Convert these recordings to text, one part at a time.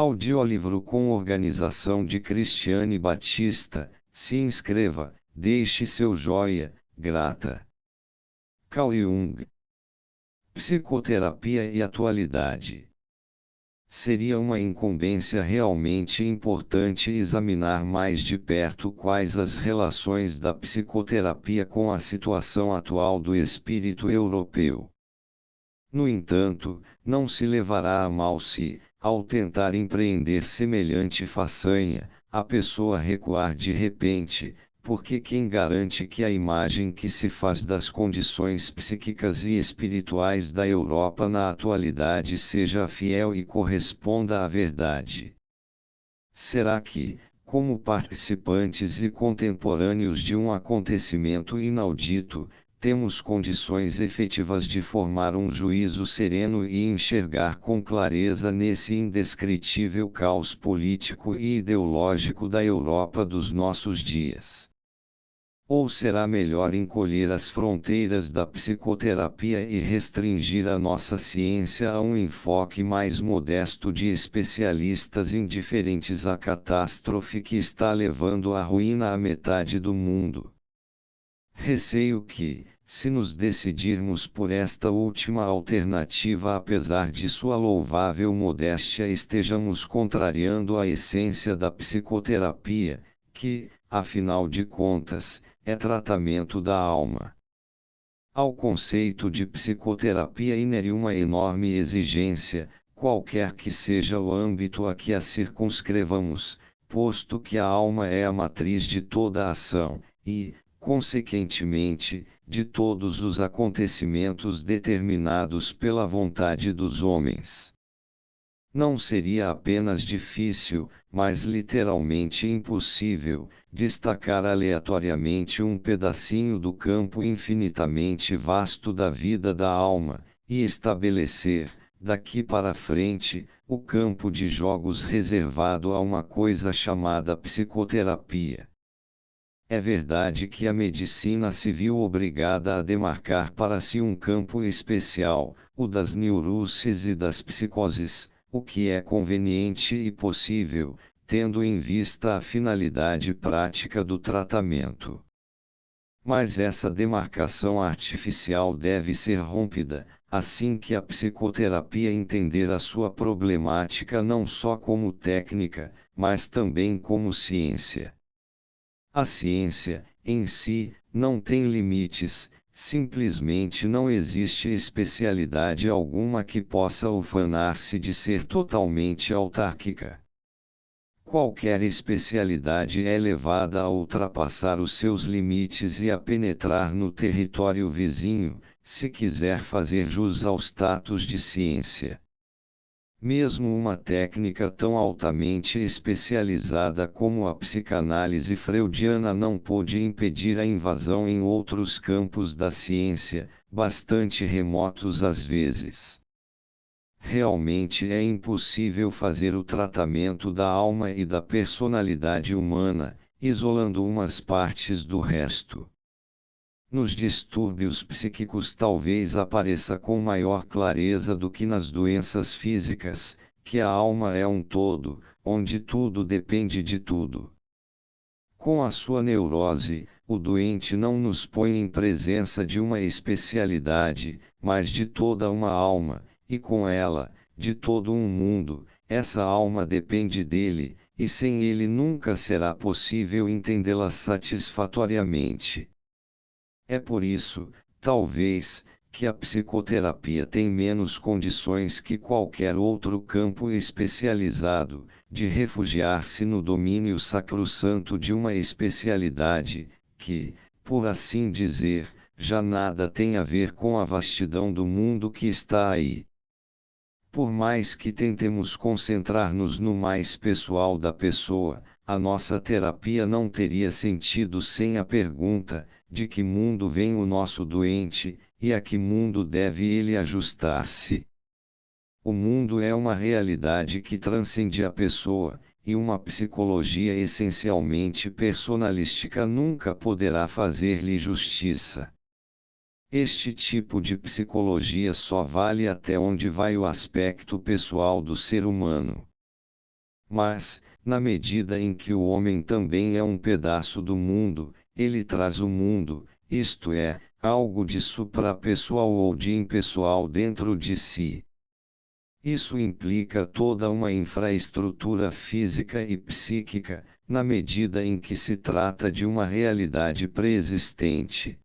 Audiolivro com organização de Cristiane Batista. Se inscreva, deixe seu joia, grata. Carl Jung. Psicoterapia e atualidade. Seria uma incumbência realmente importante examinar mais de perto quais as relações da psicoterapia com a situação atual do espírito europeu. No entanto, não se levará a mal se, ao tentar empreender semelhante façanha, a pessoa recuar de repente, porque quem garante que a imagem que se faz das condições psíquicas e espirituais da Europa na atualidade seja fiel e corresponda à verdade? Será que, como participantes e contemporâneos de um acontecimento inaudito, temos condições efetivas de formar um juízo sereno e enxergar com clareza nesse indescritível caos político e ideológico da Europa dos nossos dias? Ou será melhor encolher as fronteiras da psicoterapia e restringir a nossa ciência a um enfoque mais modesto de especialistas indiferentes à catástrofe que está levando à ruína a metade do mundo? Receio que, se nos decidirmos por esta última alternativa apesar de sua louvável modéstia estejamos contrariando a essência da psicoterapia, que, afinal de contas, é tratamento da alma. Ao conceito de psicoterapia inere uma enorme exigência, qualquer que seja o âmbito a que a circunscrevamos, posto que a alma é a matriz de toda a ação, e, consequentemente, de todos os acontecimentos determinados pela vontade dos homens. Não seria apenas difícil, mas literalmente impossível, destacar aleatoriamente um pedacinho do campo infinitamente vasto da vida da alma, e estabelecer, daqui para frente, o campo de jogos reservado a uma coisa chamada psicoterapia. É verdade que a medicina se viu obrigada a demarcar para si um campo especial, o das neuroses e das psicoses, o que é conveniente e possível, tendo em vista a finalidade prática do tratamento. Mas essa demarcação artificial deve ser rompida, assim que a psicoterapia entender a sua problemática não só como técnica, mas também como ciência. A ciência, em si, não tem limites, simplesmente não existe especialidade alguma que possa ufanar-se de ser totalmente autárquica. Qualquer especialidade é levada a ultrapassar os seus limites e a penetrar no território vizinho, se quiser fazer jus ao status de ciência. Mesmo uma técnica tão altamente especializada como a psicanálise freudiana não pôde impedir a invasão em outros campos da ciência, bastante remotos às vezes. Realmente é impossível fazer o tratamento da alma e da personalidade humana, isolando umas partes do resto. Nos distúrbios psíquicos talvez apareça com maior clareza do que nas doenças físicas, que a alma é um todo, onde tudo depende de tudo. Com a sua neurose, o doente não nos põe em presença de uma especialidade, mas de toda uma alma, e com ela, de todo um mundo. Essa alma depende dele, e sem ele nunca será possível entendê-la satisfatoriamente. É por isso, talvez, que a psicoterapia tem menos condições que qualquer outro campo especializado, de refugiar-se no domínio sacrossanto de uma especialidade, que, por assim dizer, já nada tem a ver com a vastidão do mundo que está aí. Por mais que tentemos concentrar-nos no mais pessoal da pessoa, a nossa terapia não teria sentido sem a pergunta: de que mundo vem o nosso doente, e a que mundo deve ele ajustar-se? O mundo é uma realidade que transcende a pessoa, e uma psicologia essencialmente personalística nunca poderá fazer-lhe justiça. Este tipo de psicologia só vale até onde vai o aspecto pessoal do ser humano. Mas, na medida em que o homem também é um pedaço do mundo, ele traz o mundo, isto é, algo de suprapessoal ou de impessoal dentro de si. Isso implica toda uma infraestrutura física e psíquica, na medida em que se trata de uma realidade pré-existente.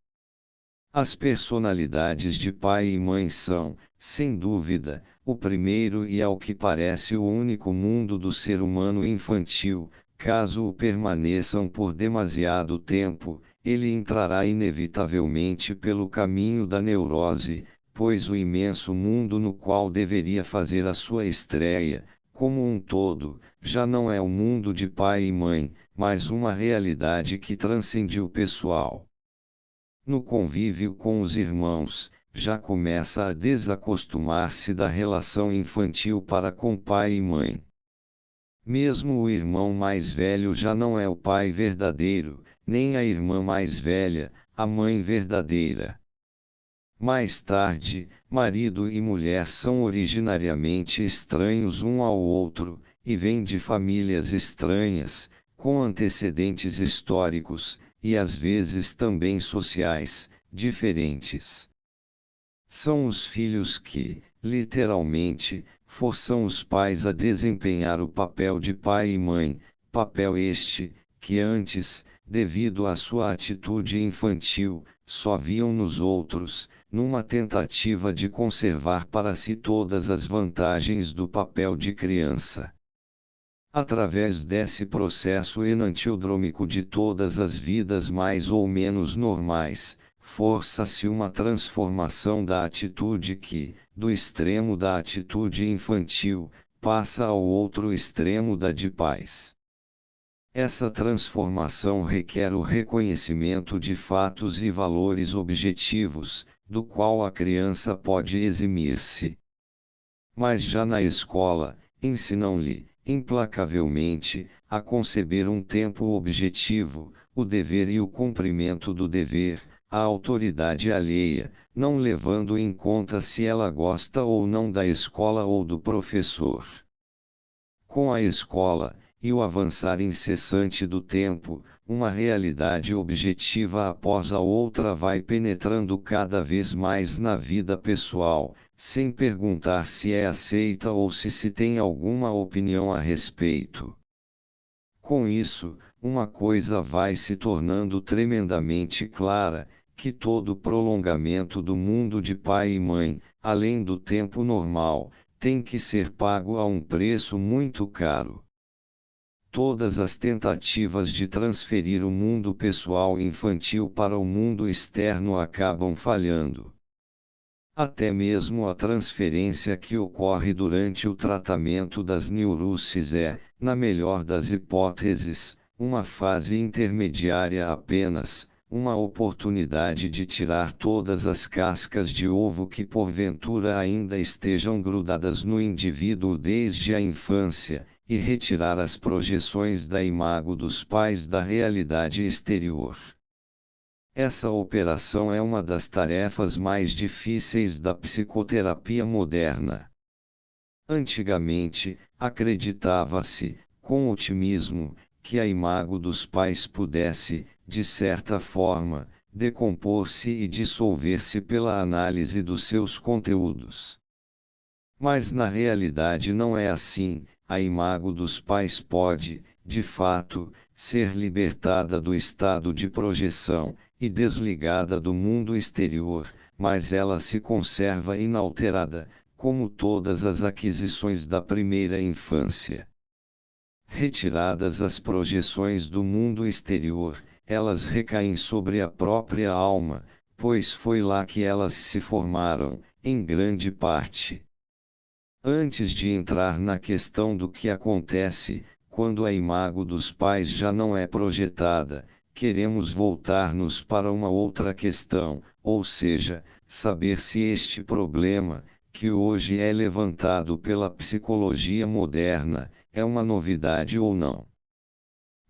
As personalidades de pai e mãe são, sem dúvida, o primeiro e ao que parece o único mundo do ser humano infantil. Caso o permaneçam por demasiado tempo, ele entrará inevitavelmente pelo caminho da neurose, pois o imenso mundo no qual deveria fazer a sua estreia, como um todo, já não é o mundo de pai e mãe, mas uma realidade que transcende o pessoal. No convívio com os irmãos, já começa a desacostumar-se da relação infantil para com pai e mãe. Mesmo o irmão mais velho já não é o pai verdadeiro, nem a irmã mais velha, a mãe verdadeira. Mais tarde, marido e mulher são originariamente estranhos um ao outro, e vêm de famílias estranhas, com antecedentes históricos, e às vezes também sociais, diferentes. São os filhos que, literalmente, forçam os pais a desempenhar o papel de pai e mãe, papel este, que antes, devido à sua atitude infantil, só viam nos outros, numa tentativa de conservar para si todas as vantagens do papel de criança. Através desse processo enantiodrômico de todas as vidas mais ou menos normais, força-se uma transformação da atitude que, do extremo da atitude infantil, passa ao outro extremo da de pais. Essa transformação requer o reconhecimento de fatos e valores objetivos, do qual a criança pode eximir-se. Mas já na escola, ensinam-lhe, implacavelmente, a conceber um tempo objetivo, o dever e o cumprimento do dever, a autoridade alheia, não levando em conta se ela gosta ou não da escola ou do professor. Com a escola, e o avançar incessante do tempo, uma realidade objetiva após a outra vai penetrando cada vez mais na vida pessoal, sem perguntar se é aceita ou se tem alguma opinião a respeito. Com isso, uma coisa vai se tornando tremendamente clara, que todo prolongamento do mundo de pai e mãe, além do tempo normal, tem que ser pago a um preço muito caro. Todas as tentativas de transferir o mundo pessoal infantil para o mundo externo acabam falhando. Até mesmo a transferência que ocorre durante o tratamento das neuroses é, na melhor das hipóteses, uma fase intermediária apenas, uma oportunidade de tirar todas as cascas de ovo que porventura ainda estejam grudadas no indivíduo desde a infância, e retirar as projeções da imago dos pais da realidade exterior. Essa operação é uma das tarefas mais difíceis da psicoterapia moderna. Antigamente, acreditava-se, com otimismo, que a imago dos pais pudesse, de certa forma, decompor-se e dissolver-se pela análise dos seus conteúdos. Mas na realidade não é assim. A imago dos pais pode, de fato, ser libertada do estado de projeção, e desligada do mundo exterior, mas ela se conserva inalterada, como todas as aquisições da primeira infância. Retiradas as projeções do mundo exterior, elas recaem sobre a própria alma, pois foi lá que elas se formaram, em grande parte. Antes de entrar na questão do que acontece, quando a imago dos pais já não é projetada, queremos voltar-nos para uma outra questão, ou seja, saber se este problema, que hoje é levantado pela psicologia moderna, é uma novidade ou não.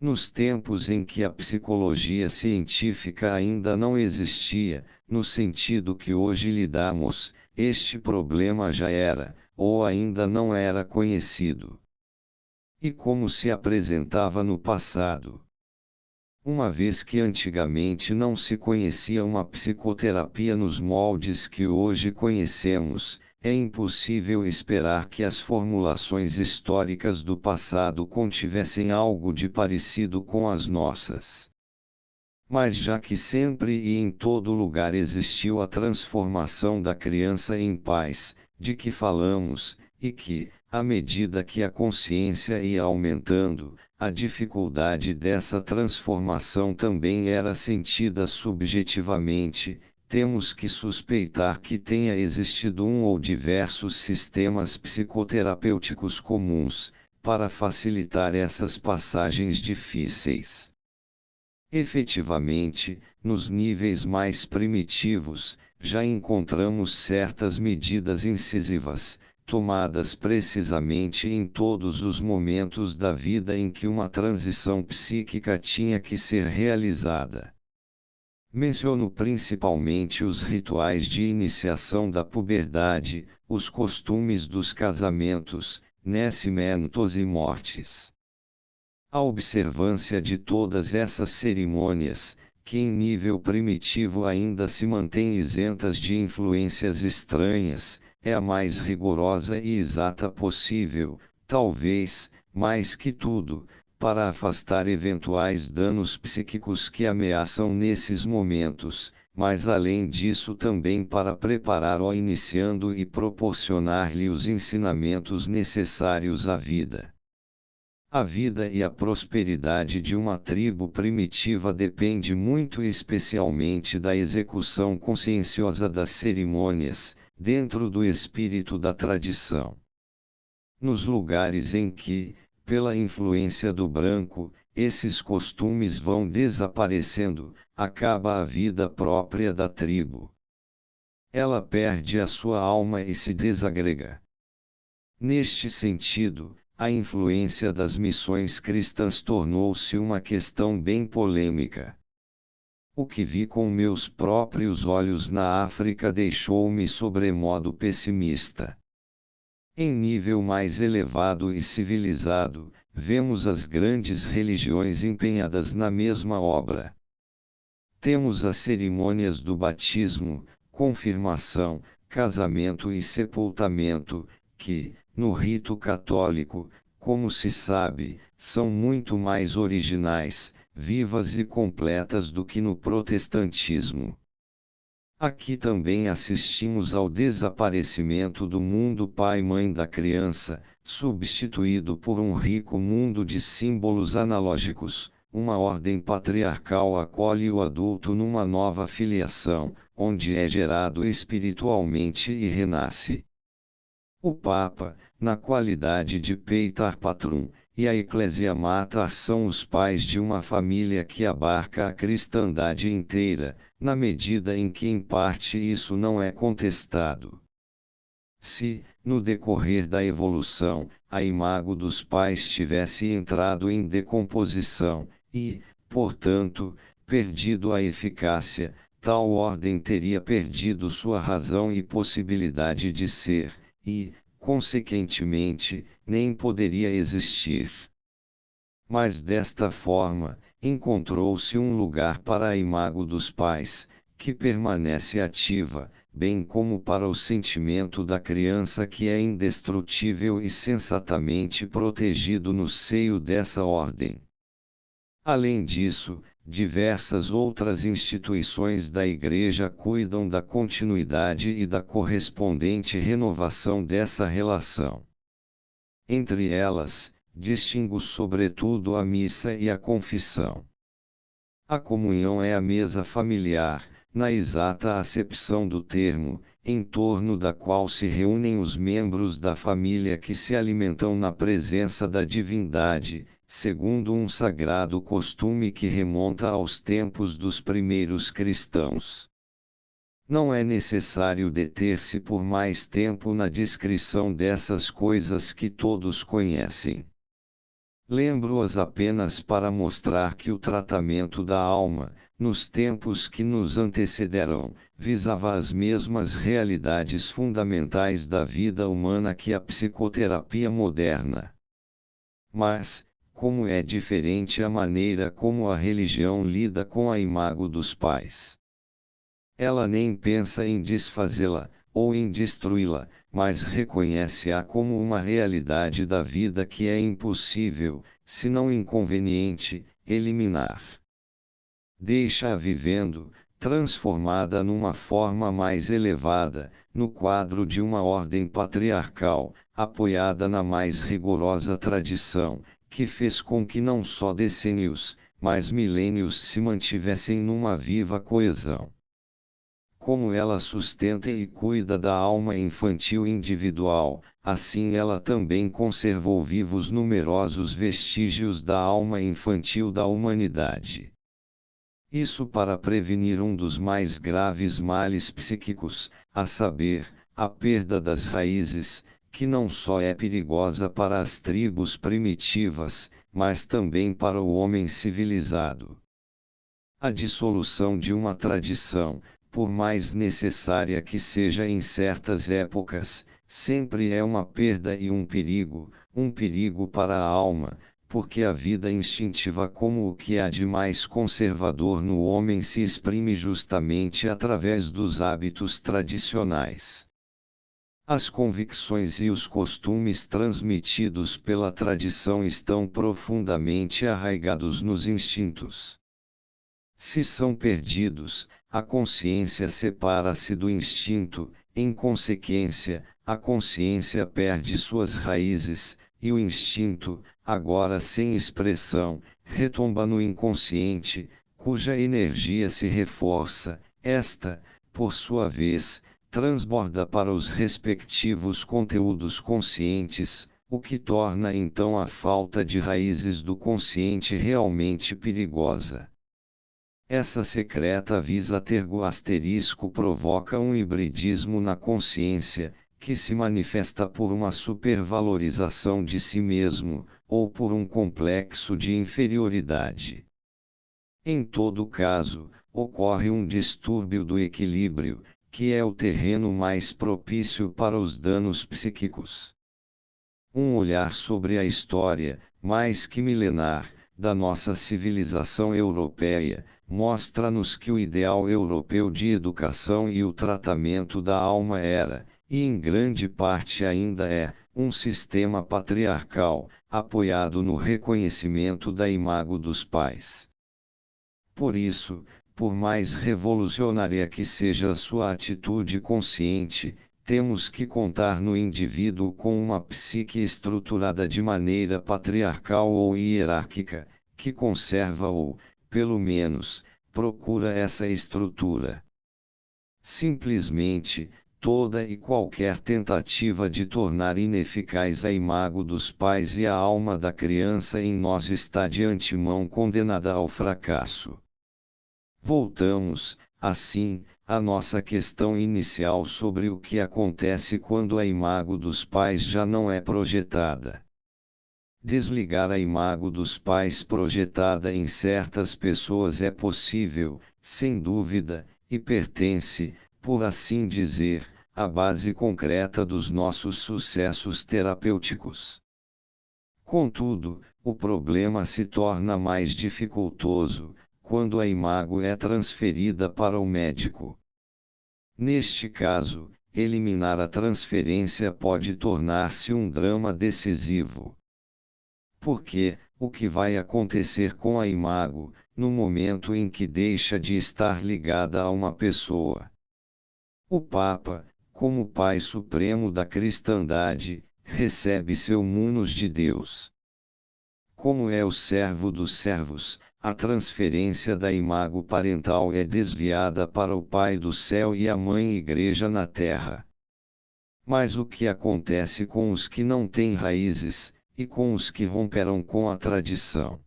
Nos tempos em que a psicologia científica ainda não existia, no sentido que hoje lidamos, este problema já era, ou ainda não era conhecido. e como se apresentava no passado. Uma vez que antigamente não se conhecia uma psicoterapia nos moldes que hoje conhecemos, é impossível esperar que as formulações históricas do passado contivessem algo de parecido com as nossas. Mas já que sempre e em todo lugar existiu a transformação da criança em paz, de que falamos, e que, à medida que a consciência ia aumentando, a dificuldade dessa transformação também era sentida subjetivamente, temos que suspeitar que tenha existido um ou diversos sistemas psicoterapêuticos comuns, para facilitar essas passagens difíceis. Efetivamente, nos níveis mais primitivos, já encontramos certas medidas incisivas, tomadas precisamente em todos os momentos da vida em que uma transição psíquica tinha que ser realizada. Menciono principalmente os rituais de iniciação da puberdade, os costumes dos casamentos, nascimentos e mortes. A observância de todas essas cerimônias, que em nível primitivo ainda se mantêm isentas de influências estranhas, é a mais rigorosa e exata possível, talvez, mais que tudo, para afastar eventuais danos psíquicos que ameaçam nesses momentos, mas além disso também para preparar o iniciando e proporcionar-lhe os ensinamentos necessários à vida. A vida e a prosperidade de uma tribo primitiva depende muito especialmente da execução conscienciosa das cerimônias, dentro do espírito da tradição. Nos lugares em que, pela influência do branco, esses costumes vão desaparecendo, acaba a vida própria da tribo. Ela perde a sua alma e se desagrega. Neste sentido, a influência das missões cristãs tornou-se uma questão bem polêmica. O que vi com meus próprios olhos na África deixou-me sobremodo pessimista. Em nível mais elevado e civilizado, vemos as grandes religiões empenhadas na mesma obra. Temos as cerimônias do batismo, confirmação, casamento e sepultamento, que, no rito católico, como se sabe, são muito mais originais, vivas e completas do que no protestantismo. Aqui também assistimos ao desaparecimento do mundo pai-mãe da criança, substituído por um rico mundo de símbolos analógicos. Uma ordem patriarcal acolhe o adulto numa nova filiação, onde é gerado espiritualmente e renasce. O Papa, na qualidade de Pater Patrum, e a Ecclesia Mater são os pais de uma família que abarca a cristandade inteira, na medida em que em parte isso não é contestado. Se, no decorrer da evolução, a imago dos pais tivesse entrado em decomposição, e, portanto, perdido a eficácia, tal ordem teria perdido sua razão e possibilidade de ser, e, consequentemente, nem poderia existir. Mas desta forma, encontrou-se um lugar para a imago dos pais, que permanece ativa, bem como para o sentimento da criança que é indestrutível e sensatamente protegido no seio dessa ordem. Além disso, diversas outras instituições da Igreja cuidam da continuidade e da correspondente renovação dessa relação. Entre elas, distingo sobretudo a missa e a confissão. A comunhão é a mesa familiar, na exata acepção do termo, em torno da qual se reúnem os membros da família que se alimentam na presença da divindade, segundo um sagrado costume que remonta aos tempos dos primeiros cristãos. Não é necessário deter-se por mais tempo na descrição dessas coisas que todos conhecem. Lembro-as apenas para mostrar que o tratamento da alma, nos tempos que nos antecederam, visava as mesmas realidades fundamentais da vida humana que a psicoterapia moderna. Mas, como é diferente a maneira como a religião lida com a imago dos pais. Ela nem pensa em desfazê-la, ou em destruí-la, mas reconhece-a como uma realidade da vida que é impossível, se não inconveniente, eliminar. Deixa-a vivendo, transformada numa forma mais elevada, no quadro de uma ordem patriarcal, apoiada na mais rigorosa tradição, que fez com que não só decênios, mas milênios se mantivessem numa viva coesão. Como ela sustenta e cuida da alma infantil individual, assim ela também conservou vivos numerosos vestígios da alma infantil da humanidade. Isso para prevenir um dos mais graves males psíquicos, a saber, a perda das raízes, que não só é perigosa para as tribos primitivas, mas também para o homem civilizado. A dissolução de uma tradição, por mais necessária que seja em certas épocas, sempre é uma perda e um perigo para a alma, porque a vida instintiva como o que há de mais conservador no homem se exprime justamente através dos hábitos tradicionais. As convicções e os costumes transmitidos pela tradição estão profundamente arraigados nos instintos. Se são perdidos, a consciência separa-se do instinto, em consequência, a consciência perde suas raízes, e o instinto, agora sem expressão, retomba no inconsciente, cuja energia se reforça, esta, por sua vez, transborda para os respectivos conteúdos conscientes, o que torna então a falta de raízes do consciente realmente perigosa. Essa secreta visa-asterisco provoca um hibridismo na consciência, que se manifesta por uma supervalorização de si mesmo, ou por um complexo de inferioridade. Em todo caso, ocorre um distúrbio do equilíbrio, que é o terreno mais propício para os danos psíquicos. Um olhar sobre a história, mais que milenar, da nossa civilização europeia, mostra-nos que o ideal europeu de educação e o tratamento da alma era, e em grande parte ainda é, um sistema patriarcal, apoiado no reconhecimento da imago dos pais. Por isso, por mais revolucionária que seja a sua atitude consciente, temos que contar no indivíduo com uma psique estruturada de maneira patriarcal ou hierárquica, que conserva ou, pelo menos, procura essa estrutura. Simplesmente, toda e qualquer tentativa de tornar ineficaz a imago dos pais e a alma da criança em nós está de antemão condenada ao fracasso. Voltamos, assim, à nossa questão inicial sobre o que acontece quando a imago dos pais já não é projetada. Desligar a imago dos pais projetada em certas pessoas é possível, sem dúvida, e pertence, por assim dizer, à base concreta dos nossos sucessos terapêuticos. Contudo, o problema se torna mais dificultoso, quando a imago é transferida para o médico. Neste caso, eliminar a transferência pode tornar-se um drama decisivo. Porque, o que vai acontecer com a imago, no momento em que deixa de estar ligada a uma pessoa? O Papa, como Pai Supremo da cristandade, recebe seu munus de Deus. Como é o servo dos servos, a transferência da imago parental é desviada para o Pai do céu e a Mãe Igreja na terra. Mas o que acontece com os que não têm raízes, e com os que romperam com a tradição?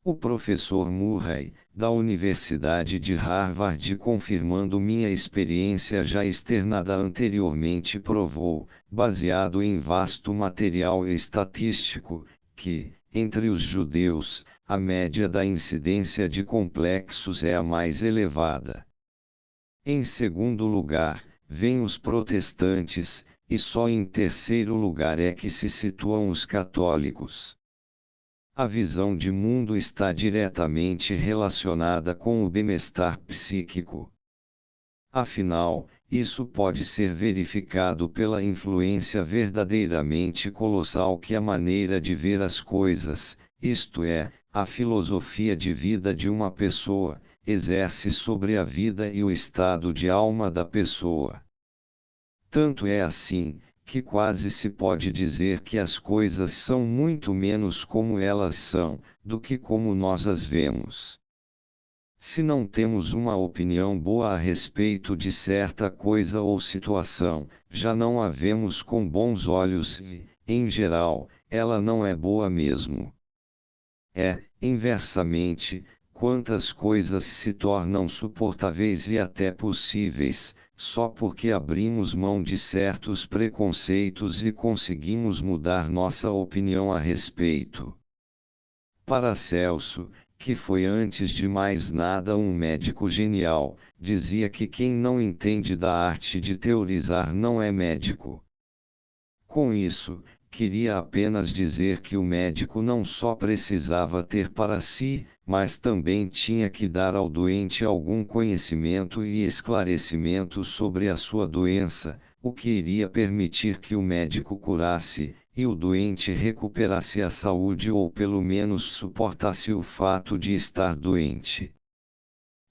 O professor Murray, da Universidade de Harvard, confirmando minha experiência já externada anteriormente, provou, baseado em vasto material estatístico, que, entre os judeus, a média da incidência de complexos é a mais elevada. Em segundo lugar, vêm os protestantes, e só em terceiro lugar é que se situam os católicos. A visão de mundo está diretamente relacionada com o bem-estar psíquico. Afinal, isso pode ser verificado pela influência verdadeiramente colossal que a maneira de ver as coisas, isto é, a filosofia de vida de uma pessoa, exerce sobre a vida e o estado de alma da pessoa. Tanto é assim, que quase se pode dizer que as coisas são muito menos como elas são, do que como nós as vemos. Se não temos uma opinião boa a respeito de certa coisa ou situação, já não a vemos com bons olhos e, em geral, ela não é boa mesmo. Inversamente, quantas coisas se tornam suportáveis e até possíveis, só porque abrimos mão de certos preconceitos e conseguimos mudar nossa opinião a respeito. Paracelso, que foi antes de mais nada um médico genial, dizia que quem não entende da arte de teorizar não é médico. Com isso, queria apenas dizer que o médico não só precisava ter para si, mas também tinha que dar ao doente algum conhecimento e esclarecimento sobre a sua doença, o que iria permitir que o médico curasse, e o doente recuperasse a saúde ou pelo menos suportasse o fato de estar doente.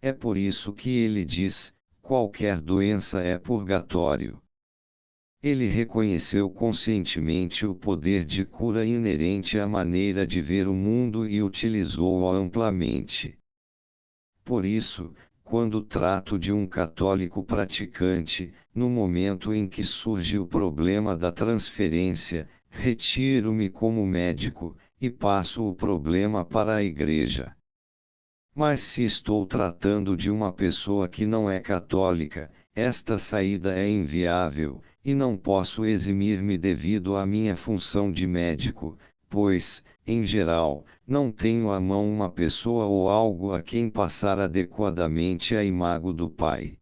É por isso que ele diz: qualquer doença é purgatório. Ele reconheceu conscientemente o poder de cura inerente à maneira de ver o mundo e utilizou-o amplamente. Por isso, quando trato de um católico praticante, no momento em que surge o problema da transferência, retiro-me como médico, e passo o problema para a igreja. Mas se estou tratando de uma pessoa que não é católica, esta saída é inviável, e não posso eximir-me devido à minha função de médico, pois, em geral, não tenho à mão uma pessoa ou algo a quem passar adequadamente a imago do Pai.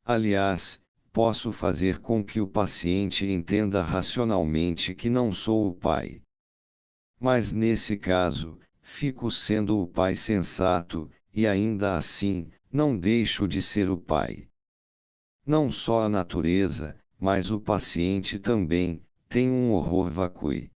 Aliás, posso fazer com que o paciente entenda racionalmente que não sou o Pai. Mas nesse caso, fico sendo o Pai sensato, e ainda assim, não deixo de ser o Pai. Não só a natureza, mas o paciente também, tem um horror vacui.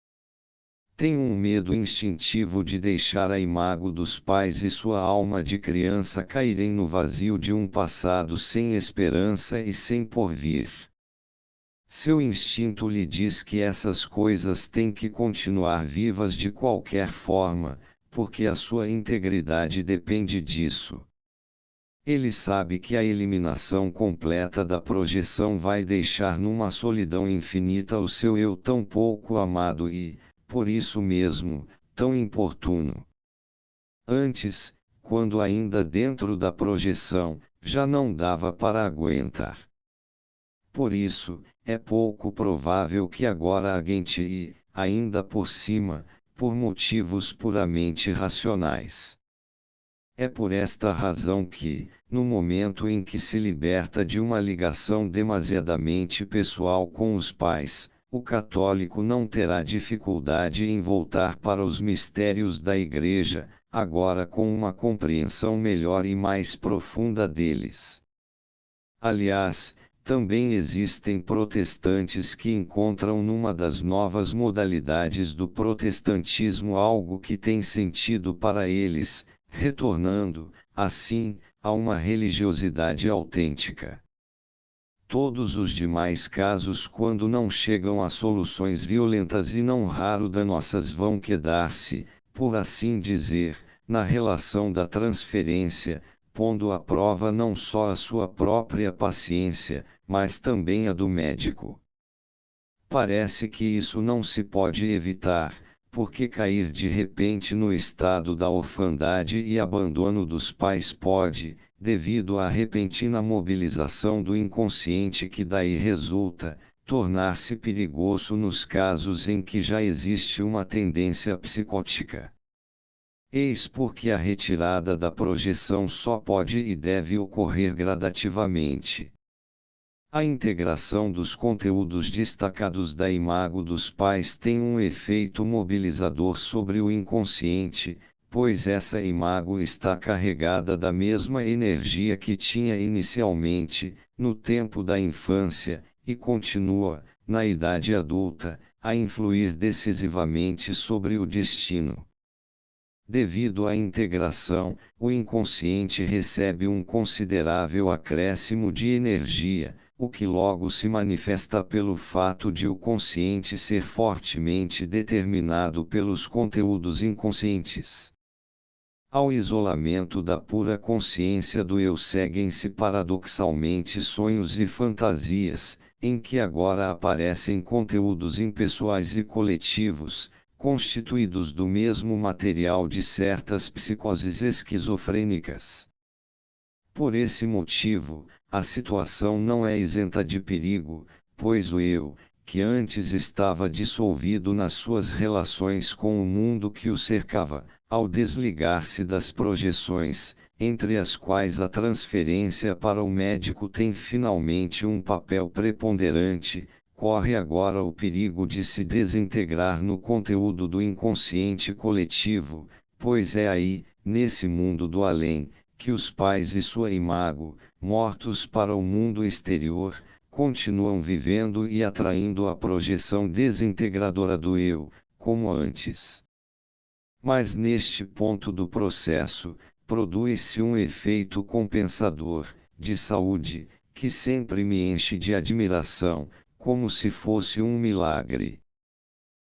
Tem um medo instintivo de deixar a imago dos pais e sua alma de criança caírem no vazio de um passado sem esperança e sem porvir. Seu instinto lhe diz que essas coisas têm que continuar vivas de qualquer forma, porque a sua integridade depende disso. Ele sabe que a eliminação completa da projeção vai deixar numa solidão infinita o seu eu tão pouco amado e, por isso mesmo, tão importuno. Antes, quando ainda dentro da projeção, já não dava para aguentar. Por isso, é pouco provável que agora aguente e, ainda por cima, por motivos puramente racionais. É por esta razão que, no momento em que se liberta de uma ligação demasiadamente pessoal com os pais, o católico não terá dificuldade em voltar para os mistérios da Igreja, agora com uma compreensão melhor e mais profunda deles. Aliás, também existem protestantes que encontram numa das novas modalidades do protestantismo algo que tem sentido para eles, retornando, assim, a uma religiosidade autêntica. Todos os demais casos, quando não chegam a soluções violentas e não raro danosas, vão quedar-se, por assim dizer, na relação da transferência, pondo à prova não só a sua própria paciência, mas também a do médico. Parece que isso não se pode evitar, porque cair de repente no estado da orfandade e abandono dos pais pode, devido à repentina mobilização do inconsciente que daí resulta, tornar-se perigoso nos casos em que já existe uma tendência psicótica. Eis porque a retirada da projeção só pode e deve ocorrer gradativamente. A integração dos conteúdos destacados da imago dos pais tem um efeito mobilizador sobre o inconsciente, pois essa imago está carregada da mesma energia que tinha inicialmente, no tempo da infância, e continua, na idade adulta, a influir decisivamente sobre o destino. Devido à integração, o inconsciente recebe um considerável acréscimo de energia, o que logo se manifesta pelo fato de o consciente ser fortemente determinado pelos conteúdos inconscientes. Ao isolamento da pura consciência do eu seguem-se paradoxalmente sonhos e fantasias, em que agora aparecem conteúdos impessoais e coletivos, constituídos do mesmo material de certas psicoses esquizofrênicas. Por esse motivo, a situação não é isenta de perigo, pois o eu, que antes estava dissolvido nas suas relações com o mundo que o cercava, ao desligar-se das projeções, entre as quais a transferência para o médico tem finalmente um papel preponderante, corre agora o perigo de se desintegrar no conteúdo do inconsciente coletivo, pois é aí, nesse mundo do além, que os pais e sua imago, mortos para o mundo exterior, continuam vivendo e atraindo a projeção desintegradora do eu, como antes. Mas neste ponto do processo, produz-se um efeito compensador, de saúde, que sempre me enche de admiração, como se fosse um milagre.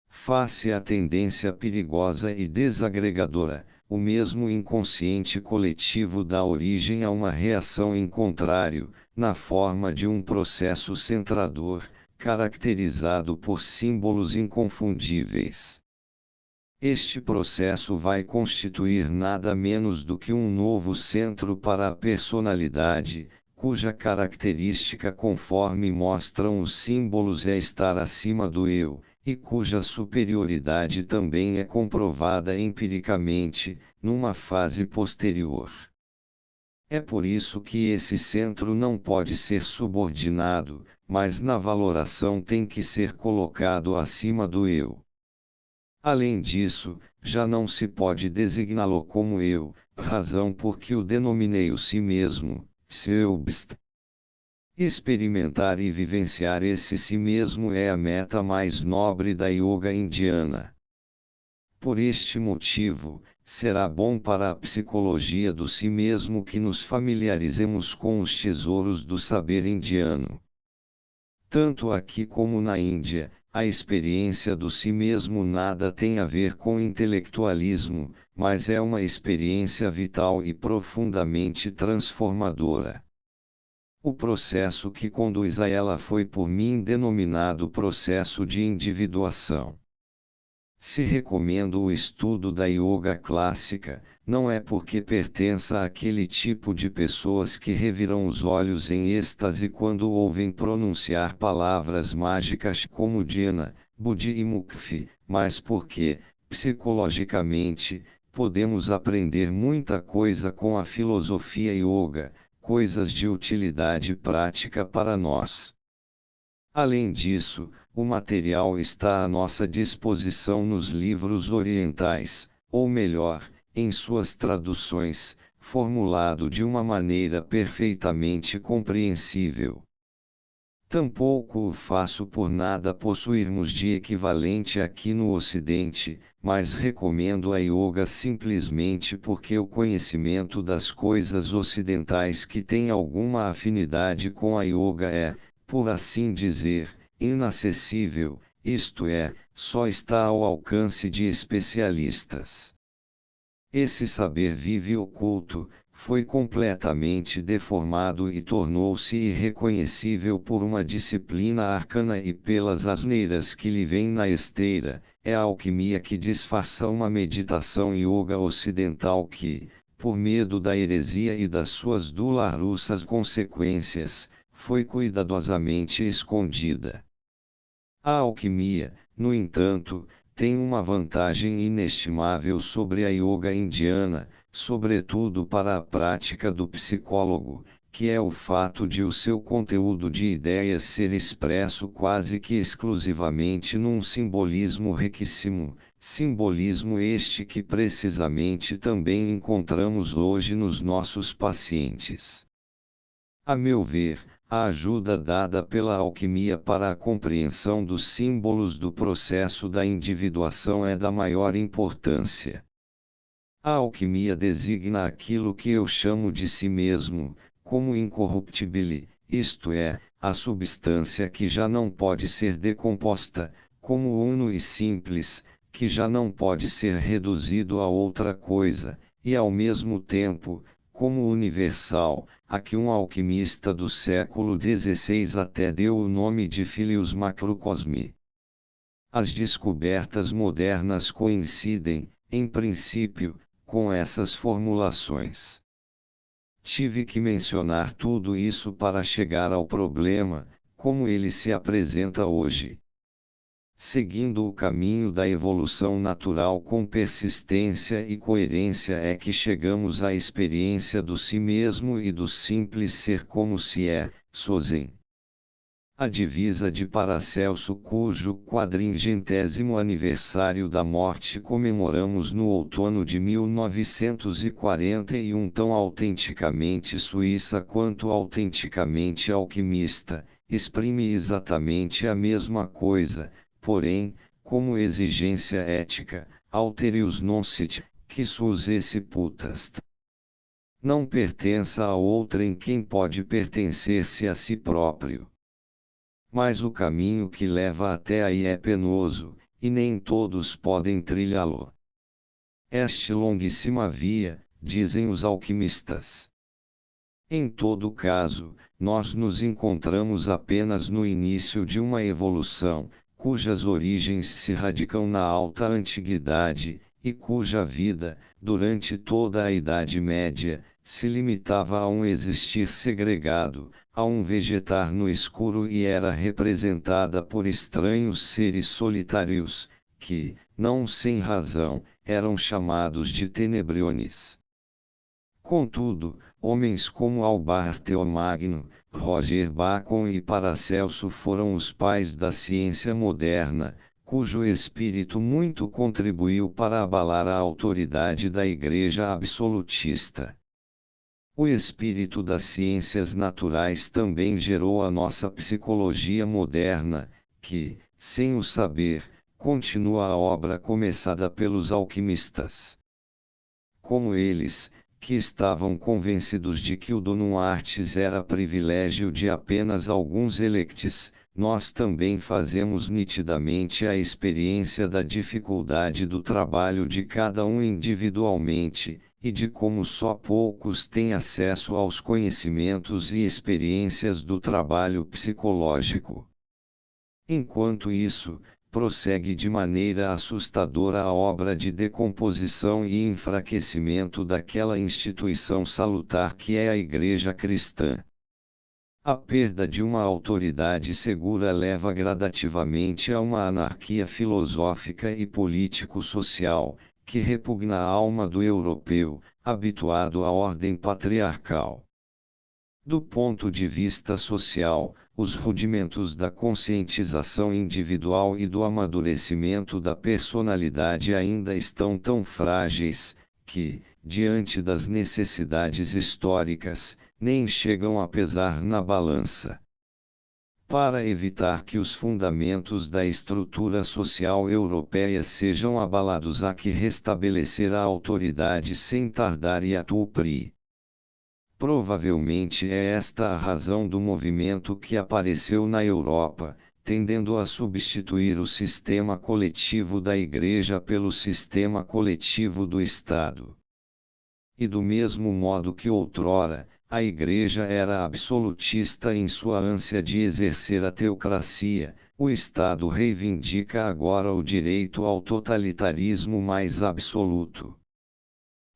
Face à tendência perigosa e desagregadora, o mesmo inconsciente coletivo dá origem a uma reação em contrário, na forma de um processo centrador, caracterizado por símbolos inconfundíveis. Este processo vai constituir nada menos do que um novo centro para a personalidade, cuja característica, conforme mostram os símbolos, é estar acima do eu, e cuja superioridade também é comprovada empiricamente, numa fase posterior. É por isso que esse centro não pode ser subordinado, mas na valoração tem que ser colocado acima do eu. Além disso, já não se pode designá-lo como eu, razão por que o denominei o si mesmo, selbst. Experimentar e vivenciar esse si mesmo é a meta mais nobre da yoga indiana. Por este motivo, será bom para a psicologia do si mesmo que nos familiarizemos com os tesouros do saber indiano. Tanto aqui como na Índia, a experiência do si mesmo nada tem a ver com intelectualismo, mas é uma experiência vital e profundamente transformadora. O processo que conduz a ela foi por mim denominado processo de individuação. Se recomendo o estudo da yoga clássica, não é porque pertença àquele tipo de pessoas que reviram os olhos em êxtase quando ouvem pronunciar palavras mágicas como dhyana, buddhi e mukti, mas porque, psicologicamente, podemos aprender muita coisa com a filosofia yoga, coisas de utilidade prática para nós. Além disso, o material está à nossa disposição nos livros orientais, ou melhor, em suas traduções, formulado de uma maneira perfeitamente compreensível. Tampouco o faço por nada possuirmos de equivalente aqui no Ocidente, mas recomendo a yoga simplesmente porque o conhecimento das coisas ocidentais que tem alguma afinidade com a yoga é, por assim dizer, inacessível, isto é, só está ao alcance de especialistas. Esse saber vive oculto, foi completamente deformado e tornou-se irreconhecível por uma disciplina arcana e pelas asneiras que lhe vêm na esteira, é a alquimia que disfarça uma meditação yoga ocidental que, por medo da heresia e das suas dolorosas consequências, foi cuidadosamente escondida. A alquimia, no entanto, tem uma vantagem inestimável sobre a yoga indiana, sobretudo para a prática do psicólogo, que é o fato de o seu conteúdo de ideias ser expresso quase que exclusivamente num simbolismo riquíssimo, simbolismo este que precisamente também encontramos hoje nos nossos pacientes. A meu ver, a ajuda dada pela alquimia para a compreensão dos símbolos do processo da individuação é da maior importância. A alquimia designa aquilo que eu chamo de si mesmo, como incorruptível, isto é, a substância que já não pode ser decomposta, como uno e simples, que já não pode ser reduzido a outra coisa, e ao mesmo tempo, como universal, a que um alquimista do século XVI até deu o nome de Filius Macrocosmi. As descobertas modernas coincidem, em princípio, com essas formulações. Tive que mencionar tudo isso para chegar ao problema, como ele se apresenta hoje. Seguindo o caminho da evolução natural com persistência e coerência é que chegamos à experiência do si mesmo e do simples ser como se é, sozen. A divisa de Paracelso, cujo 400º aniversário da morte comemoramos no outono de 1941, tão autenticamente suíça quanto autenticamente alquimista, exprime exatamente a mesma coisa, porém, como exigência ética, alterius non sit, que sus esse putast. Não pertença a outrem quem pode pertencer-se a si próprio. Mas o caminho que leva até aí é penoso, e nem todos podem trilhá-lo. Este longuíssima via, dizem os alquimistas. Em todo caso, nós nos encontramos apenas no início de uma evolução, cujas origens se radicam na alta antiguidade, e cuja vida, durante toda a Idade Média, se limitava a um existir segregado, a um vegetar no escuro e era representada por estranhos seres solitários, que, não sem razão, eram chamados de tenebriones. Contudo, homens como Alberto Magno, Roger Bacon e Paracelso foram os pais da ciência moderna, cujo espírito muito contribuiu para abalar a autoridade da Igreja absolutista. O espírito das ciências naturais também gerou a nossa psicologia moderna, que, sem o saber, continua a obra começada pelos alquimistas. Como eles, que estavam convencidos de que o donum artis era privilégio de apenas alguns electes, nós também fazemos nitidamente a experiência da dificuldade do trabalho de cada um individualmente, e de como só poucos têm acesso aos conhecimentos e experiências do trabalho psicológico. Enquanto isso, prossegue de maneira assustadora a obra de decomposição e enfraquecimento daquela instituição salutar que é a Igreja cristã. A perda de uma autoridade segura leva gradativamente a uma anarquia filosófica e político-social, que repugna a alma do europeu, habituado à ordem patriarcal. Do ponto de vista social, os rudimentos da conscientização individual e do amadurecimento da personalidade ainda estão tão frágeis, que, diante das necessidades históricas, nem chegam a pesar na balança. Para evitar que os fundamentos da estrutura social europeia sejam abalados, há que restabelecer a autoridade sem tardar e atupri. Provavelmente é esta a razão do movimento que apareceu na Europa, tendendo a substituir o sistema coletivo da Igreja pelo sistema coletivo do Estado. E do mesmo modo que outrora, a Igreja era absolutista em sua ânsia de exercer a teocracia, o Estado reivindica agora o direito ao totalitarismo mais absoluto.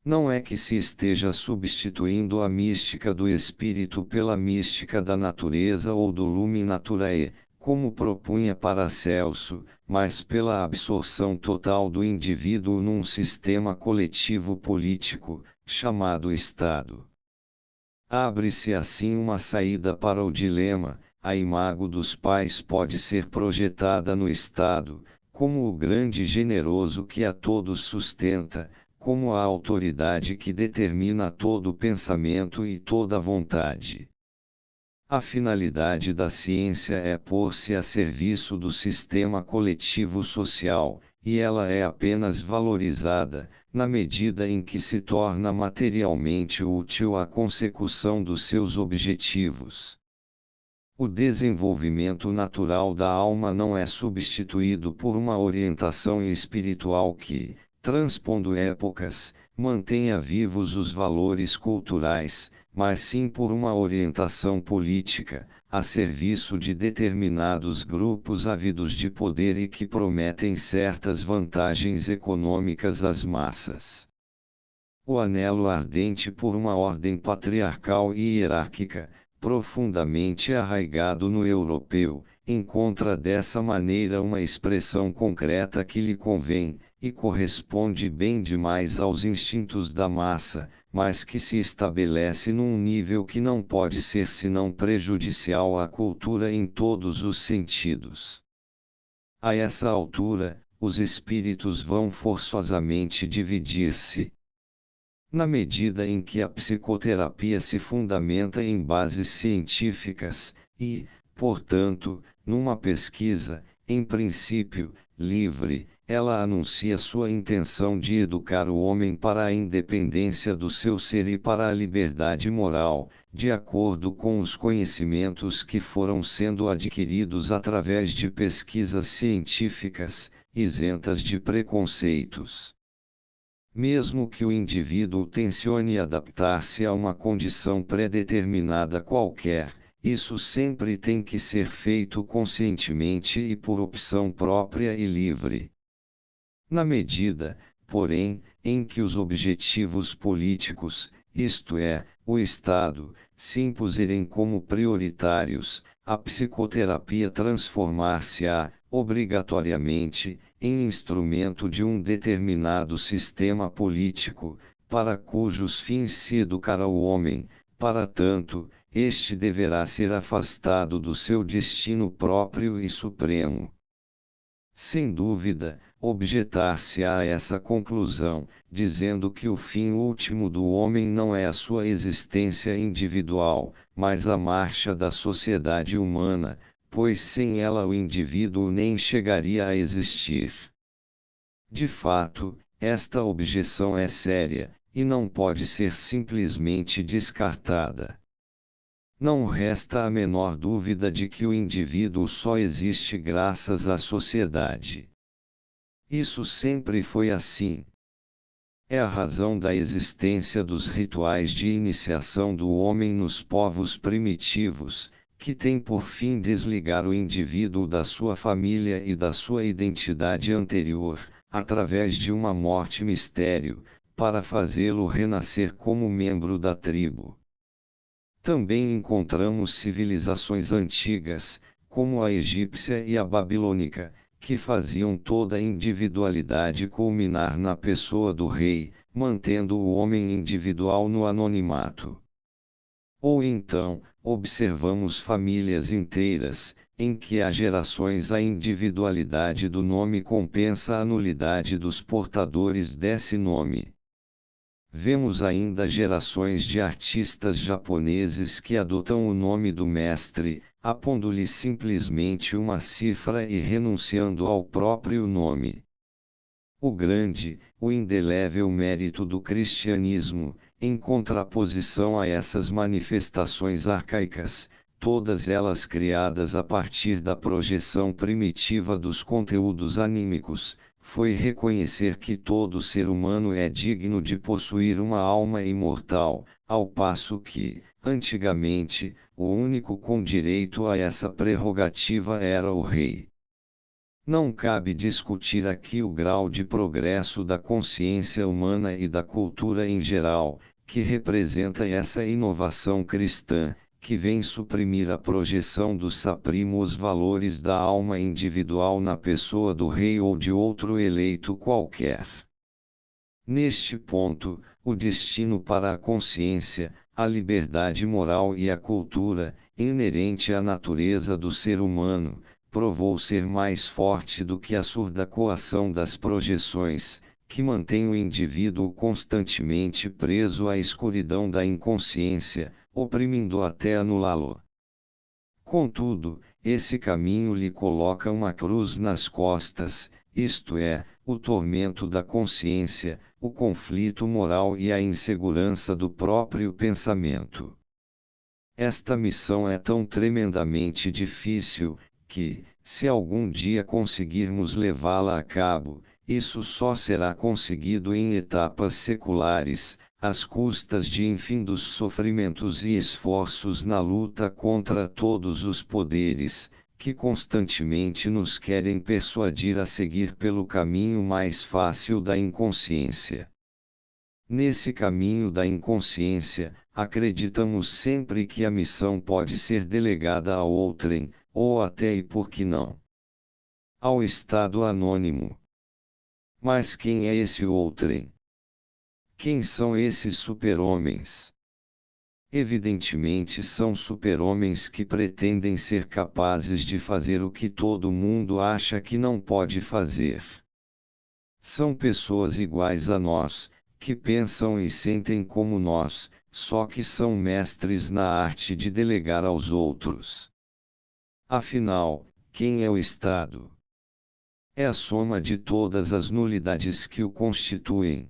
Não é que se esteja substituindo a mística do espírito pela mística da natureza ou do lume naturae, como propunha Paracelso, mas pela absorção total do indivíduo num sistema coletivo político, chamado Estado. Abre-se assim uma saída para o dilema: a imago dos pais pode ser projetada no Estado, como o grande e generoso que a todos sustenta, como a autoridade que determina todo o pensamento e toda a vontade. A finalidade da ciência é pôr-se a serviço do sistema coletivo social, e ela é apenas valorizada, na medida em que se torna materialmente útil à consecução dos seus objetivos. O desenvolvimento natural da alma não é substituído por uma orientação espiritual que, transpondo épocas, mantenha vivos os valores culturais, mas sim por uma orientação política, a serviço de determinados grupos ávidos de poder e que prometem certas vantagens econômicas às massas. O anelo ardente por uma ordem patriarcal e hierárquica, profundamente arraigado no europeu, encontra dessa maneira uma expressão concreta que lhe convém, e corresponde bem demais aos instintos da massa, mas que se estabelece num nível que não pode ser senão prejudicial à cultura em todos os sentidos. A essa altura, os espíritos vão forçosamente dividir-se. Na medida em que a psicoterapia se fundamenta em bases científicas, e, portanto, numa pesquisa, em princípio, livre, ela anuncia sua intenção de educar o homem para a independência do seu ser e para a liberdade moral, de acordo com os conhecimentos que foram sendo adquiridos através de pesquisas científicas, isentas de preconceitos. Mesmo que o indivíduo tencione adaptar-se a uma condição pré-determinada qualquer, isso sempre tem que ser feito conscientemente e por opção própria e livre. Na medida, porém, em que os objetivos políticos, isto é, o Estado, se impuserem como prioritários, a psicoterapia transformar-se-á, obrigatoriamente, em instrumento de um determinado sistema político, para cujos fins se educará o homem. Para tanto, este deverá ser afastado do seu destino próprio e supremo. Sem dúvida, objetar-se-á a essa conclusão, dizendo que o fim último do homem não é a sua existência individual, mas a marcha da sociedade humana, pois sem ela o indivíduo nem chegaria a existir. De fato, esta objeção é séria, e não pode ser simplesmente descartada. Não resta a menor dúvida de que o indivíduo só existe graças à sociedade. Isso sempre foi assim. É a razão da existência dos rituais de iniciação do homem nos povos primitivos, que tem por fim desligar o indivíduo da sua família e da sua identidade anterior, através de uma morte mistério, para fazê-lo renascer como membro da tribo. Também encontramos civilizações antigas, como a egípcia e a babilônica, que faziam toda a individualidade culminar na pessoa do rei, mantendo o homem individual no anonimato. Ou então, observamos famílias inteiras, em que há gerações a individualidade do nome compensa a nulidade dos portadores desse nome. Vemos ainda gerações de artistas japoneses que adotam o nome do mestre, apondo-lhe simplesmente uma cifra e renunciando ao próprio nome. O grande, o indelével mérito do cristianismo, em contraposição a essas manifestações arcaicas, todas elas criadas a partir da projeção primitiva dos conteúdos anímicos, foi reconhecer que todo ser humano é digno de possuir uma alma imortal, ao passo que, antigamente, o único com direito a essa prerrogativa era o rei. Não cabe discutir aqui o grau de progresso da consciência humana e da cultura em geral, que representa essa inovação cristã, que vem suprimir a projeção dos saprímos valores da alma individual na pessoa do rei ou de outro eleito qualquer. Neste ponto, o destino para a consciência, a liberdade moral e a cultura, inerente à natureza do ser humano, provou ser mais forte do que a surda coação das projeções, que mantém o indivíduo constantemente preso à escuridão da inconsciência, oprimindo até anulá-lo. Contudo, esse caminho lhe coloca uma cruz nas costas, isto é, o tormento da consciência, o conflito moral e a insegurança do próprio pensamento. Esta missão é tão tremendamente difícil, que, se algum dia conseguirmos levá-la a cabo, isso só será conseguido em etapas seculares, às custas de infindos sofrimentos e esforços na luta contra todos os poderes, que constantemente nos querem persuadir a seguir pelo caminho mais fácil da inconsciência. Nesse caminho da inconsciência, acreditamos sempre que a missão pode ser delegada a outrem, ou até e por que não, ao estado anônimo. Mas quem é esse outrem? Quem são esses super-homens? Evidentemente são super-homens que pretendem ser capazes de fazer o que todo mundo acha que não pode fazer. São pessoas iguais a nós, que pensam e sentem como nós, só que são mestres na arte de delegar aos outros. Afinal, quem é o Estado? É a soma de todas as nulidades que o constituem.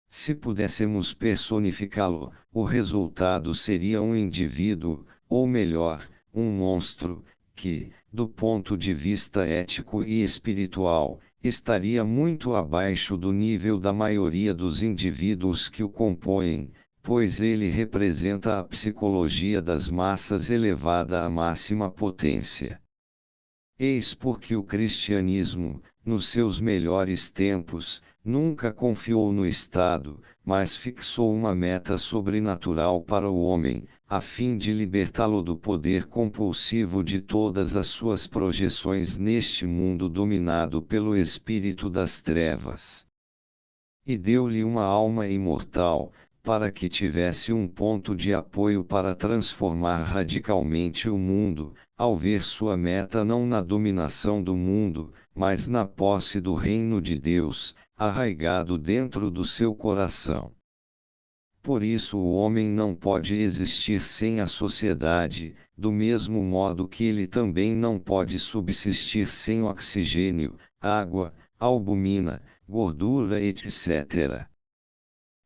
Se pudéssemos personificá-lo, o resultado seria um indivíduo, ou melhor, um monstro, que, do ponto de vista ético e espiritual, estaria muito abaixo do nível da maioria dos indivíduos que o compõem, pois ele representa a psicologia das massas elevada à máxima potência. Eis porque o cristianismo, nos seus melhores tempos, nunca confiou no Estado, mas fixou uma meta sobrenatural para o homem, a fim de libertá-lo do poder compulsivo de todas as suas projeções neste mundo dominado pelo espírito das trevas. E deu-lhe uma alma imortal, para que tivesse um ponto de apoio para transformar radicalmente o mundo, ao ver sua meta não na dominação do mundo, mas na posse do reino de Deus, arraigado dentro do seu coração. Por isso o homem não pode existir sem a sociedade, do mesmo modo que ele também não pode subsistir sem oxigênio, água, albumina, gordura, etc.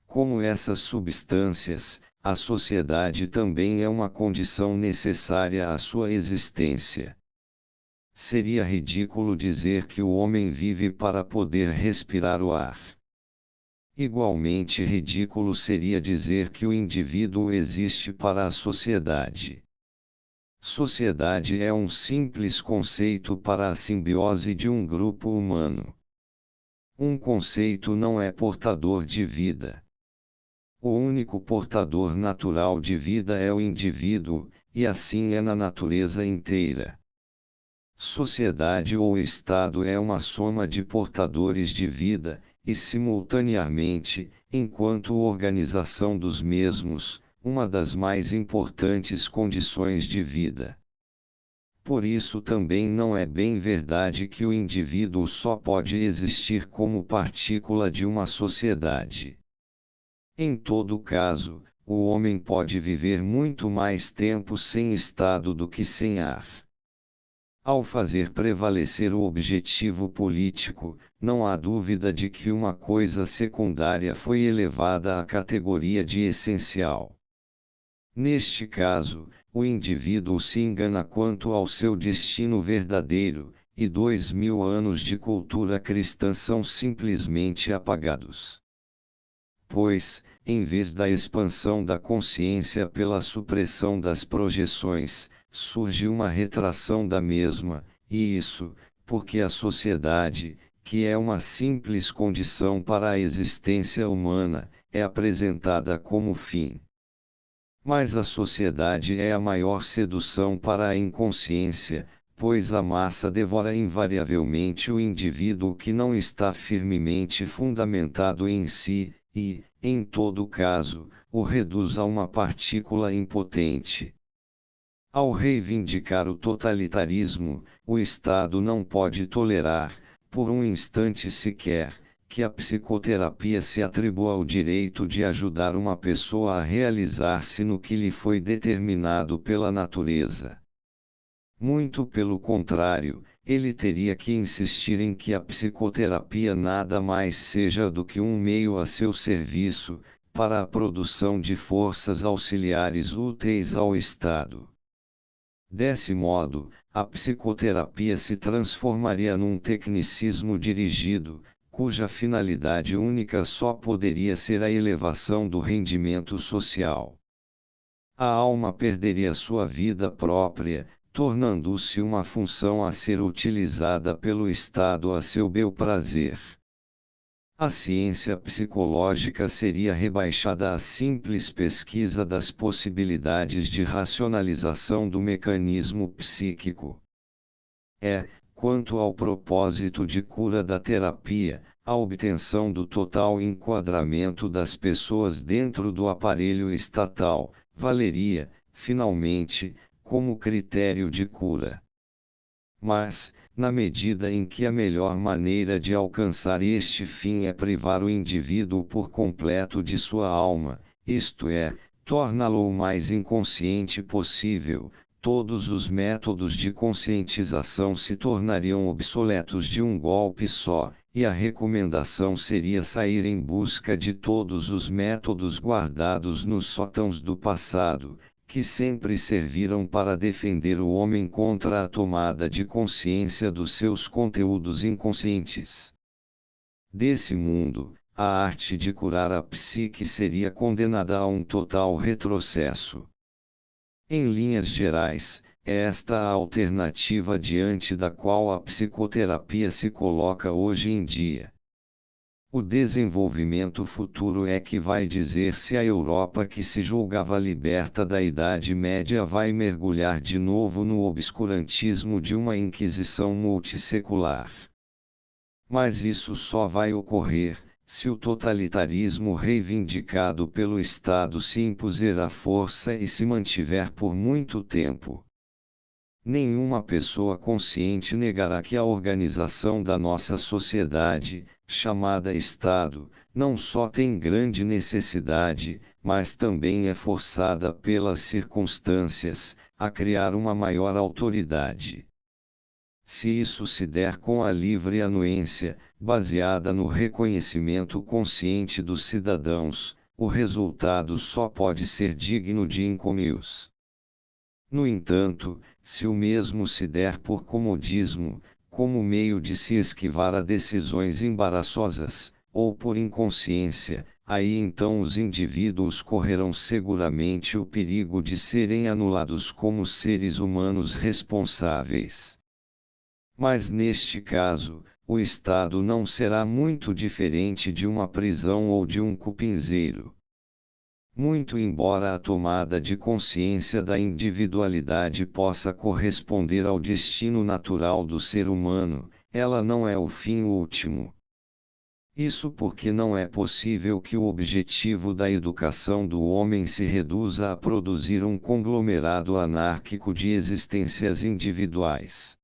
Como essas substâncias, a sociedade também é uma condição necessária à sua existência. Seria ridículo dizer que o homem vive para poder respirar o ar. Igualmente ridículo seria dizer que o indivíduo existe para a sociedade. Sociedade é um simples conceito para a simbiose de um grupo humano. Um conceito não é portador de vida. O único portador natural de vida é o indivíduo, e assim é na natureza inteira. Sociedade ou Estado é uma soma de portadores de vida, e simultaneamente, enquanto organização dos mesmos, uma das mais importantes condições de vida. Por isso também não é bem verdade que o indivíduo só pode existir como partícula de uma sociedade. Em todo caso, o homem pode viver muito mais tempo sem estado do que sem ar. Ao fazer prevalecer o objetivo político, não há dúvida de que uma coisa secundária foi elevada à categoria de essencial. Neste caso, o indivíduo se engana quanto ao seu destino verdadeiro, e 2000 anos de cultura cristã são simplesmente apagados. Pois, em vez da expansão da consciência pela supressão das projeções, surge uma retração da mesma, e isso, porque a sociedade, que é uma simples condição para a existência humana, é apresentada como fim. Mas a sociedade é a maior sedução para a inconsciência, pois a massa devora invariavelmente o indivíduo que não está firmemente fundamentado em si, e, em todo caso, o reduz a uma partícula impotente. Ao reivindicar o totalitarismo, o Estado não pode tolerar, por um instante sequer, que a psicoterapia se atribua o direito de ajudar uma pessoa a realizar-se no que lhe foi determinado pela natureza. Muito pelo contrário, ele teria que insistir em que a psicoterapia nada mais seja do que um meio a seu serviço, para a produção de forças auxiliares úteis ao Estado. Desse modo, a psicoterapia se transformaria num tecnicismo dirigido, cuja finalidade única só poderia ser a elevação do rendimento social. A alma perderia sua vida própria, tornando-se uma função a ser utilizada pelo Estado a seu bel prazer. A ciência psicológica seria rebaixada à simples pesquisa das possibilidades de racionalização do mecanismo psíquico. Quanto ao propósito de cura da terapia, a obtenção do total enquadramento das pessoas dentro do aparelho estatal, valeria, finalmente, como critério de cura. Mas, na medida em que a melhor maneira de alcançar este fim é privar o indivíduo por completo de sua alma, isto é, torná-lo o mais inconsciente possível, todos os métodos de conscientização se tornariam obsoletos de um golpe só, e a recomendação seria sair em busca de todos os métodos guardados nos sótãos do passado, que sempre serviram para defender o homem contra a tomada de consciência dos seus conteúdos inconscientes. Desse mundo, a arte de curar a psique seria condenada a um total retrocesso. Em linhas gerais, é esta a alternativa diante da qual a psicoterapia se coloca hoje em dia. O desenvolvimento futuro é que vai dizer se a Europa que se julgava liberta da Idade Média vai mergulhar de novo no obscurantismo de uma Inquisição multissecular. Mas isso só vai ocorrer, se o totalitarismo reivindicado pelo Estado se impuser à força e se mantiver por muito tempo. Nenhuma pessoa consciente negará que a organização da nossa sociedade, chamada Estado, não só tem grande necessidade, mas também é forçada pelas circunstâncias, a criar uma maior autoridade. Se isso se der com a livre anuência, baseada no reconhecimento consciente dos cidadãos, o resultado só pode ser digno de encomíos. No entanto, se o mesmo se der por comodismo, como meio de se esquivar a decisões embaraçosas, ou por inconsciência, aí então os indivíduos correrão seguramente o perigo de serem anulados como seres humanos responsáveis. Mas neste caso, o Estado não será muito diferente de uma prisão ou de um cupinzeiro. Muito embora a tomada de consciência da individualidade possa corresponder ao destino natural do ser humano, ela não é o fim último. Isso porque não é possível que o objetivo da educação do homem se reduza a produzir um conglomerado anárquico de existências individuais.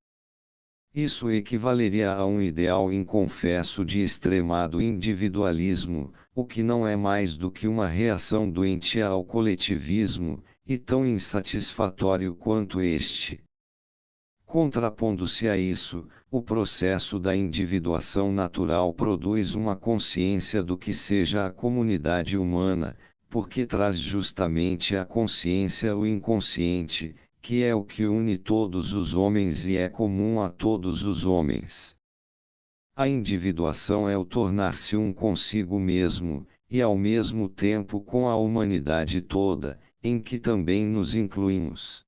Isso equivaleria a um ideal inconfesso de extremado individualismo, o que não é mais do que uma reação doentia ao coletivismo, e tão insatisfatório quanto este. Contrapondo-se a isso, o processo da individuação natural produz uma consciência do que seja a comunidade humana, porque traz justamente à consciência o inconsciente, que é o que une todos os homens e é comum a todos os homens. A individuação é o tornar-se um consigo mesmo, e ao mesmo tempo com a humanidade toda, em que também nos incluímos.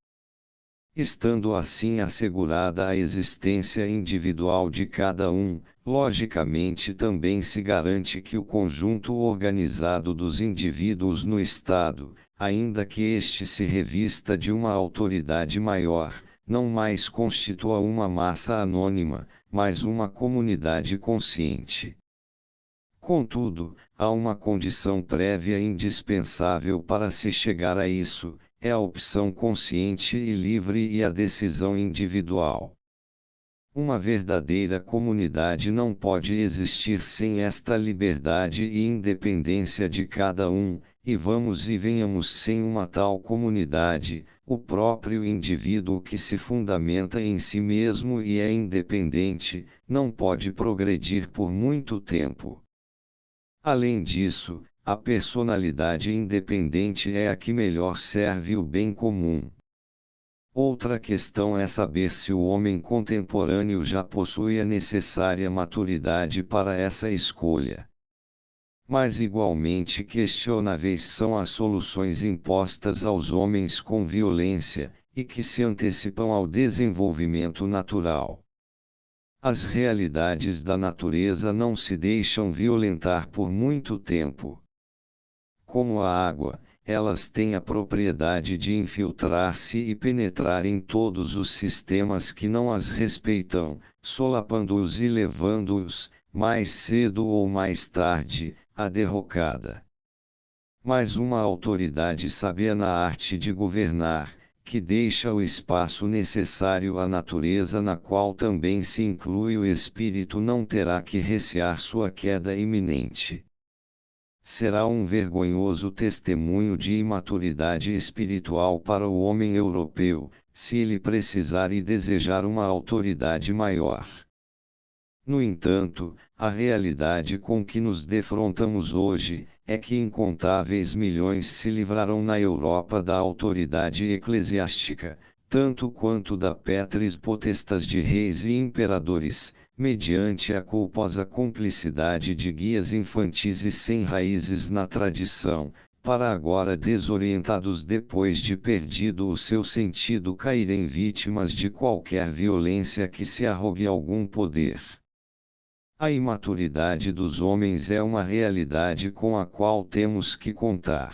Estando assim assegurada a existência individual de cada um, logicamente também se garante que o conjunto organizado dos indivíduos no Estado, ainda que este se revista de uma autoridade maior, não mais constitua uma massa anônima, mas uma comunidade consciente. Contudo, há uma condição prévia indispensável para se chegar a isso, é a opção consciente e livre e a decisão individual. Uma verdadeira comunidade não pode existir sem esta liberdade e independência de cada um, e vamos e venhamos sem uma tal comunidade, o próprio indivíduo que se fundamenta em si mesmo e é independente, não pode progredir por muito tempo. Além disso, a personalidade independente é a que melhor serve o bem comum. Outra questão é saber se o homem contemporâneo já possui a necessária maturidade para essa escolha. Mas igualmente questionáveis são as soluções impostas aos homens com violência, e que se antecipam ao desenvolvimento natural. As realidades da natureza não se deixam violentar por muito tempo. Como a água, elas têm a propriedade de infiltrar-se e penetrar em todos os sistemas que não as respeitam, solapando-os e levando-os, mais cedo ou mais tarde, à derrocada. Mas uma autoridade sábia na arte de governar, que deixa o espaço necessário à natureza na qual também se inclui o espírito, não terá que recear sua queda iminente. Será um vergonhoso testemunho de imaturidade espiritual para o homem europeu, se ele precisar e desejar uma autoridade maior. No entanto, a realidade com que nos defrontamos hoje, é que incontáveis milhões se livrarão na Europa da autoridade eclesiástica, tanto quanto da petris potestas de reis e imperadores, mediante a culposa cumplicidade de guias infantis e sem raízes na tradição, para agora desorientados depois de perdido o seu sentido caírem vítimas de qualquer violência que se arrogue algum poder. A imaturidade dos homens é uma realidade com a qual temos que contar.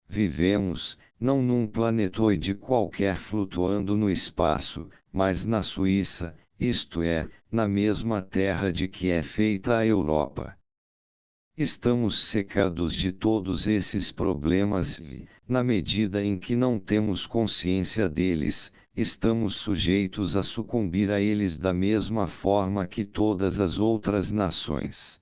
Vivemos, não num planetoide qualquer flutuando no espaço, mas na Suíça, isto é, na mesma terra de que é feita a Europa. Estamos cercados de todos esses problemas e, na medida em que não temos consciência deles, estamos sujeitos a sucumbir a eles da mesma forma que todas as outras nações.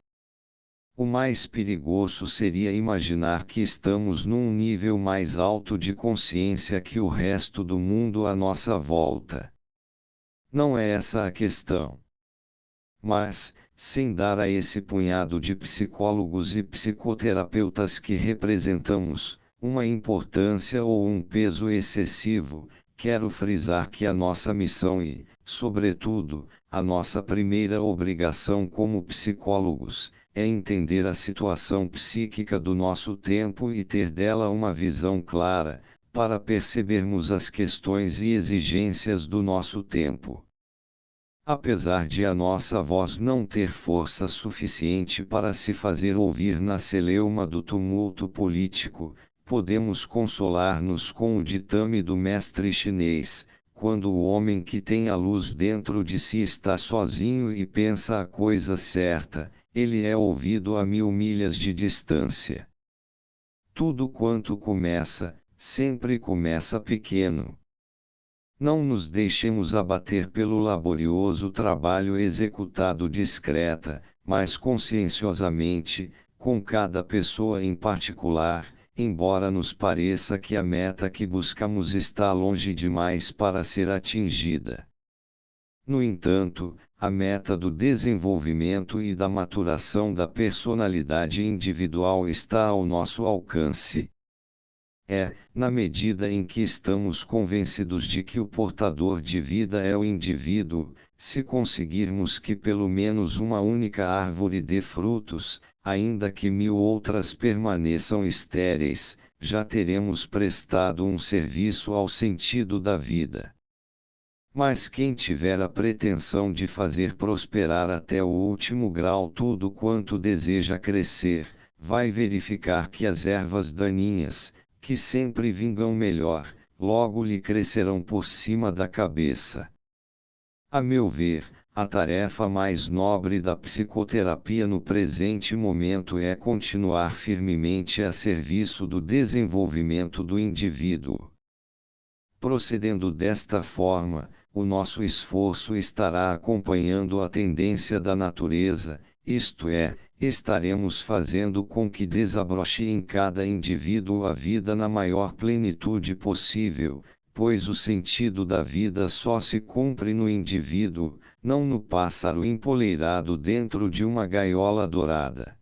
O mais perigoso seria imaginar que estamos num nível mais alto de consciência que o resto do mundo à nossa volta. Não é essa a questão. Mas, sem dar a esse punhado de psicólogos e psicoterapeutas que representamos, uma importância ou um peso excessivo, quero frisar que a nossa missão e, sobretudo, a nossa primeira obrigação como psicólogos, é entender a situação psíquica do nosso tempo e ter dela uma visão clara, para percebermos as questões e exigências do nosso tempo. Apesar de a nossa voz não ter força suficiente para se fazer ouvir na celeuma do tumulto político, podemos consolar-nos com o ditame do mestre chinês: quando o homem que tem a luz dentro de si está sozinho e pensa a coisa certa, ele é ouvido a 1000 milhas de distância. Tudo quanto começa, sempre começa pequeno. Não nos deixemos abater pelo laborioso trabalho executado discreta, mas conscienciosamente, com cada pessoa em particular, embora nos pareça que a meta que buscamos está longe demais para ser atingida. No entanto, a meta do desenvolvimento e da maturação da personalidade individual está ao nosso alcance. É, na medida em que estamos convencidos de que o portador de vida é o indivíduo, se conseguirmos que pelo menos uma única árvore dê frutos, ainda que 1000 outras permaneçam estéreis, já teremos prestado um serviço ao sentido da vida. Mas quem tiver a pretensão de fazer prosperar até o último grau tudo quanto deseja crescer, vai verificar que as ervas daninhas, que sempre vingam melhor, logo lhe crescerão por cima da cabeça. A meu ver, a tarefa mais nobre da psicoterapia no presente momento é continuar firmemente a serviço do desenvolvimento do indivíduo. Procedendo desta forma, o nosso esforço estará acompanhando a tendência da natureza, isto é, estaremos fazendo com que desabroche em cada indivíduo a vida na maior plenitude possível, pois o sentido da vida só se cumpre no indivíduo, não no pássaro empoleirado dentro de uma gaiola dourada.